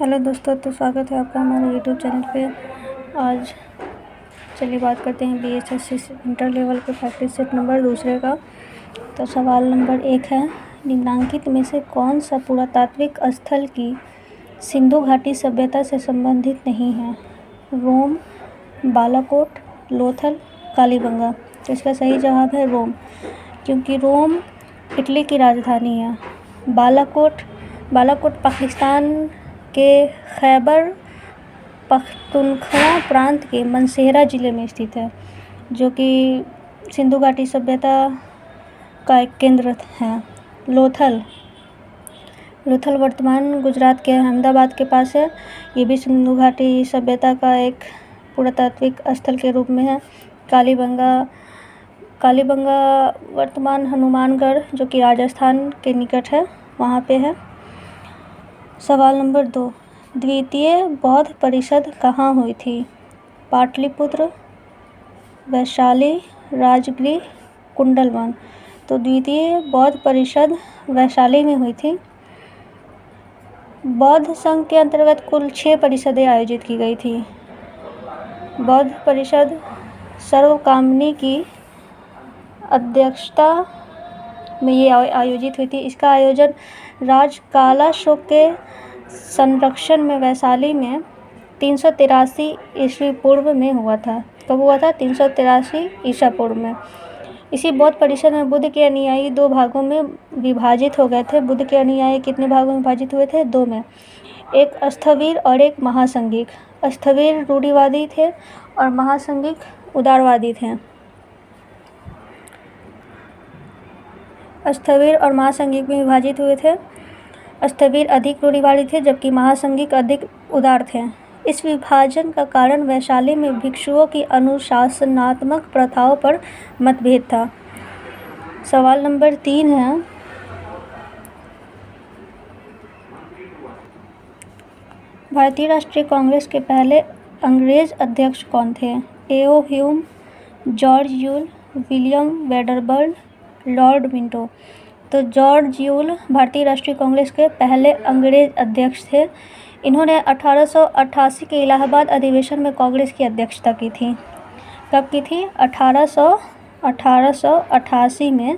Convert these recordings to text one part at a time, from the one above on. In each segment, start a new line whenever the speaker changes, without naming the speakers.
Hello दोस्तों, तो स्वागत है आपका हमारे यूट्यूब चैनल पे। आज चलिए बात करते हैं BHSC इंटर लेवल के प्रैक्टिस सेट नंबर दूसरे का। तो सवाल नंबर 1 है, निम्नलिखित में से कौन सा पुरातात्विक स्थल की सिंधु घाटी सभ्यता से संबंधित नहीं है? रोम, बालाकोट, लोथल, कालीबंगा। तो इसका सही जवाब है रोम, क्योंकि रोम इटली की राजधानी है। बालाकोट पाकिस्तान के खैबर पख्तूनख्वा प्रांत के मनसेरा ज़िले में स्थित है, जो कि सिंधु घाटी सभ्यता का एक केंद्र है। लोथल वर्तमान गुजरात के अहमदाबाद के पास है। ये भी सिंधु घाटी सभ्यता का एक पुरातात्विक स्थल के रूप में है। कालीबंगा वर्तमान हनुमानगढ़, जो कि राजस्थान के निकट है, वहाँ पे है। सवाल नंबर 2, द्वितीय बौद्ध परिषद कहाँ हुई थी? पाटलिपुत्र, वैशाली, राजगृह, कुंडलवन। तो द्वितीय बौद्ध परिषद वैशाली में हुई थी। बौद्ध संघ के अंतर्गत कुल 6 परिषदें आयोजित की गई थी। बौद्ध परिषद सर्वकामनी की अध्यक्षता में ये आयोजित हुई थी। इसका आयोजन राजकालाशोक के संरक्षण में वैशाली में 383 ईस्वी पूर्व में हुआ था। कब हुआ था? 383 ईसा पूर्व में। इसी बौद्ध परिषद में बुद्ध के अनुयायी 2 भागों में विभाजित हो गए थे। बुद्ध के अनुयायी कितने भागों में विभाजित हुए थे? 2 में, एक स्थविर और एक महासंघिक। स्थविर रूढ़िवादी थे और महासंघिक उदारवादी थे। स्थविर और महासंघिक में विभाजित हुए थे। स्थविर अधिक रूढ़िवादी थे, जबकि महासंघिक अधिक उदार थे। इस विभाजन का कारण वैशाली में भिक्षुओं की अनुशासनात्मक प्रथाओं पर मतभेद था। सवाल नंबर 3 है, भारतीय राष्ट्रीय कांग्रेस के पहले अंग्रेज अध्यक्ष कौन थे? A.O. Hume, George Yule, William Wedderburn, Lord Minto. तो जॉर्ज यूल भारतीय राष्ट्रीय कांग्रेस के पहले अंग्रेज अध्यक्ष थे। इन्होंने 1888 के इलाहाबाद अधिवेशन में कांग्रेस की अध्यक्षता की थी। कब की थी? 1888 में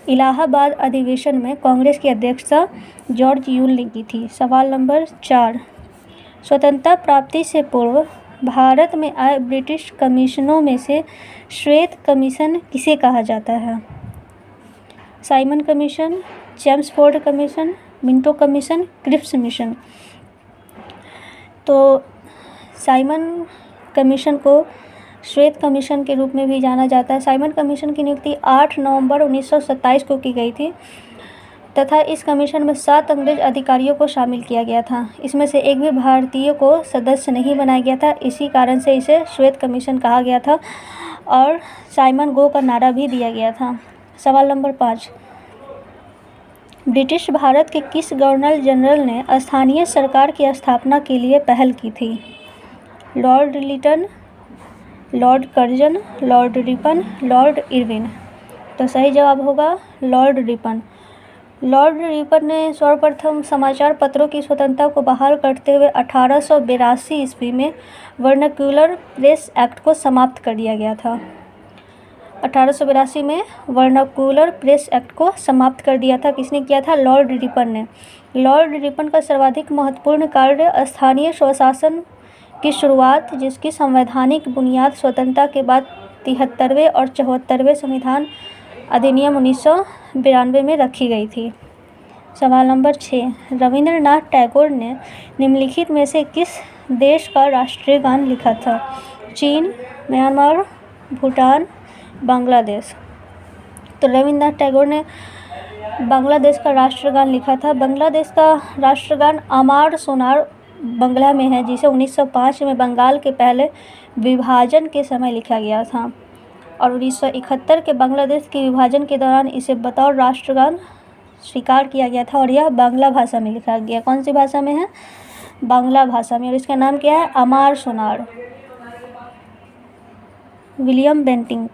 इलाहाबाद अधिवेशन में कांग्रेस की अध्यक्षता जॉर्ज यूल ने की थी। सवाल नंबर 4, स्वतंत्रता प्राप्ति से पूर्व भारत में आए ब्रिटिश कमीशनों में से श्वेत कमीशन किसे कहा जाता है? Simon commission, Chelmsford commission, Minto commission, Cripps mission. तो साइमन कमीशन को श्वेत कमीशन के रूप में भी जाना जाता है। साइमन कमीशन की नियुक्ति 8 नवंबर 1927 को की गई थी तथा इस कमीशन में 7 अंग्रेज अधिकारियों को शामिल किया गया था। इसमें से एक भी भारतीय को सदस्य नहीं बनाया गया था। इसी कारण से इसे श्वेत कमीशन कहा गया था और साइमन गो का नारा भी दिया गया था। सवाल नंबर 5, ब्रिटिश भारत के किस गवर्नर जनरल ने स्थानीय सरकार की स्थापना के लिए पहल की थी? Lord Lytton, lord Curzon, lord Ripon, lord Irwin. तो सही जवाब होगा लॉर्ड रिपन। लॉर्ड रिपन ने सर्वप्रथम समाचार पत्रों की स्वतंत्रता को बहाल करते हुए 1882 ईस्वी में वर्नाक्यूलर प्रेस एक्ट को समाप्त कर दिया गया था। 1882 में वर्नाक्यूलर प्रेस एक्ट को समाप्त कर दिया था। किसने किया था? लॉर्ड रिपन ने। लॉर्ड रिपन का सर्वाधिक महत्वपूर्ण कार्य स्थानीय स्वशासन की शुरुआत, जिसकी संवैधानिक बुनियाद स्वतंत्रता के बाद 73वें और 74वें संविधान अधिनियम 1992 में रखी गई थी। सवाल नंबर 6, रविंद्रनाथ टैगोर ने निम्नलिखित में से किस देश का राष्ट्रीय गान लिखा था? चीन, म्यांमार, भूटान, बांग्लादेश। तो रविंद्रनाथ टैगोर ने बांग्लादेश का राष्ट्रगान लिखा था। बांग्लादेश का राष्ट्रगान अमार सोनार बंगला में है, जिसे 1905 में बंगाल के पहले विभाजन के समय लिखा गया था और 1971 के बांग्लादेश के विभाजन के दौरान इसे बतौर राष्ट्रगान स्वीकार किया गया था और यह बांग्ला भाषा में लिखा गया। कौन सी भाषा में है? बांग्ला भाषा में। और इसका नाम क्या है? अमार सोनार। विलियम बेंटिंक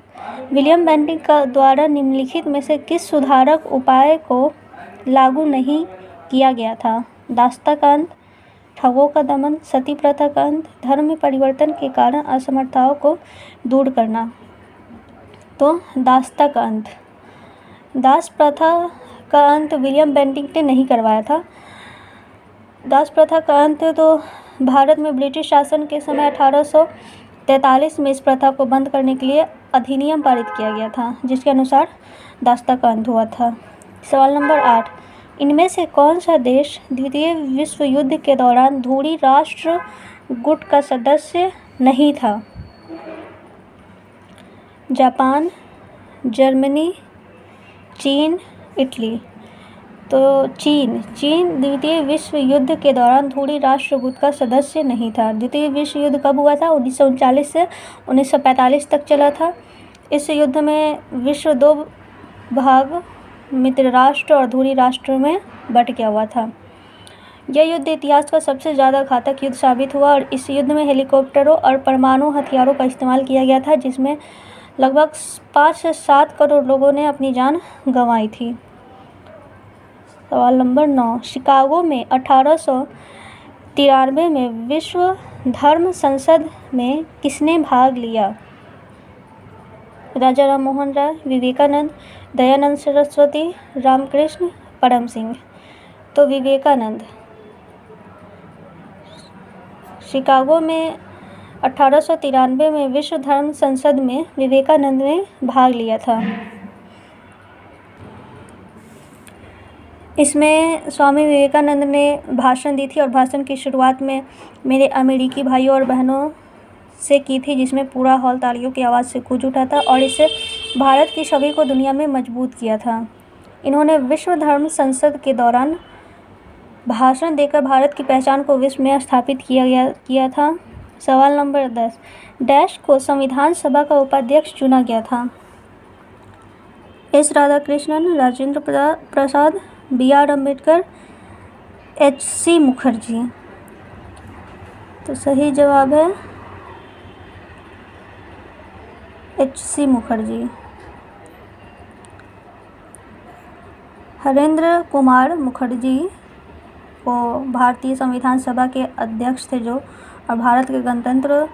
का द्वारा निम्नलिखित में से किस सुधारक उपाय को लागू नहीं किया गया था? दास्ता का अंत, ठगों का दमन, सती प्रथा का अंत, धर्म में परिवर्तन के कारण असमर्थताओं को दूर करना। तो दास्ता का अंत। दास प्रथा का अंत विलियम बेंटिक ने नहीं करवाया था। दास प्रथा का अंत तो भारत में ब्रिटिश शासन के समय 1843 में इस प्रथा को बंद करने के लिए अधिनियम पारित किया गया था, जिसके अनुसार दास्ता का अंत हुआ था। सवाल नंबर 8, इनमें से कौन सा देश द्वितीय विश्व युद्ध के दौरान धुरी राष्ट्र गुट का सदस्य नहीं था? जापान, जर्मनी, चीन, इटली। तो चीन द्वितीय विश्व युद्ध के दौरान धुरी राष्ट्र गुट का सदस्य नहीं था। द्वितीय विश्व युद्ध कब हुआ था? 1939 से 1945 तक चला था। इस युद्ध में विश्व 2 भाग मित्र राष्ट्र और धुरी राष्ट्र में बट गया हुआ था। यह युद्ध इतिहास का सबसे ज़्यादा घातक युद्ध साबित हुआ और इस युद्ध में हेलीकॉप्टरों और परमाणु हथियारों का इस्तेमाल किया गया था, जिसमें लगभग 5 से 7 करोड़ लोगों ने अपनी जान गंवाई थी। सवाल नंबर 9, शिकागो में 1893 में विश्व धर्म संसद में किसने भाग लिया? राजा राम मोहन राय, विवेकानंद, दयानंद सरस्वती, रामकृष्ण परम सिंह। तो विवेकानंद। शिकागो में 1893 में विश्व धर्म संसद में विवेकानंद ने भाग लिया था। इसमें स्वामी विवेकानंद ने भाषण दी थी और भाषण की शुरुआत में मेरे अमेरिकी भाइयों और बहनों से की थी, जिसमें पूरा हॉल तालियों की आवाज़ से गूंज उठा था और इससे भारत की छवि को दुनिया में मजबूत किया था। इन्होंने विश्व धर्म संसद के दौरान भाषण देकर भारत की पहचान को विश्व में स्थापित किया था। सवाल नंबर 10, डैश को संविधान सभा का उपाध्यक्ष चुना गया था? S Radhakrishnan, Rajendra Prasad, B R. अम्बेडकर, एच.सी. मुखर्जी। तो सही जवाब है एच.सी. मुखर्जी। हरेंद्र कुमार मुखर्जी को भारतीय संविधान सभा के अध्यक्ष थे जो, और भारत के गणतंत्र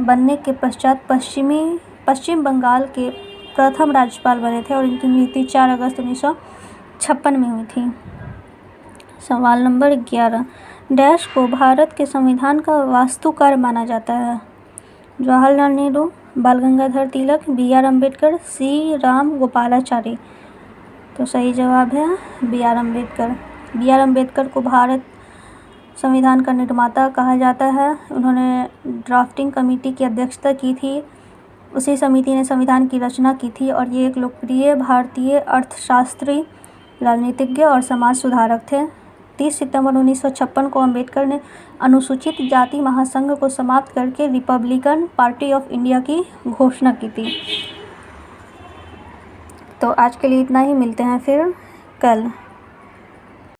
बनने के पश्चात पश्चिम बंगाल के प्रथम राज्यपाल बने थे और इनकी मृत्यु 4 अगस्त 1956 में हुई थी। सवाल नंबर 11, डैश को भारत के संविधान का वास्तुकार माना जाता है? जवाहरलाल नेहरू, बाल गंगाधर तिलक, बी.आर. अम्बेडकर, सी राम गोपालाचारी। तो सही जवाब है बी.आर. अम्बेडकर। बी.आर. अम्बेडकर को भारत संविधान का निर्माता कहा जाता है। उन्होंने ड्राफ्टिंग कमेटी की अध्यक्षता की थी। उसी समिति ने संविधान की रचना की थी और ये एक लोकप्रिय भारतीय अर्थशास्त्री, राजनीतिज्ञ और समाज सुधारक थे। 30 सितंबर 1956 को अम्बेडकर ने अनुसूचित जाति महासंघ को समाप्त करके रिपब्लिकन पार्टी ऑफ इंडिया की घोषणा की थी। तो आज के लिए इतना ही, मिलते हैं फिर कल।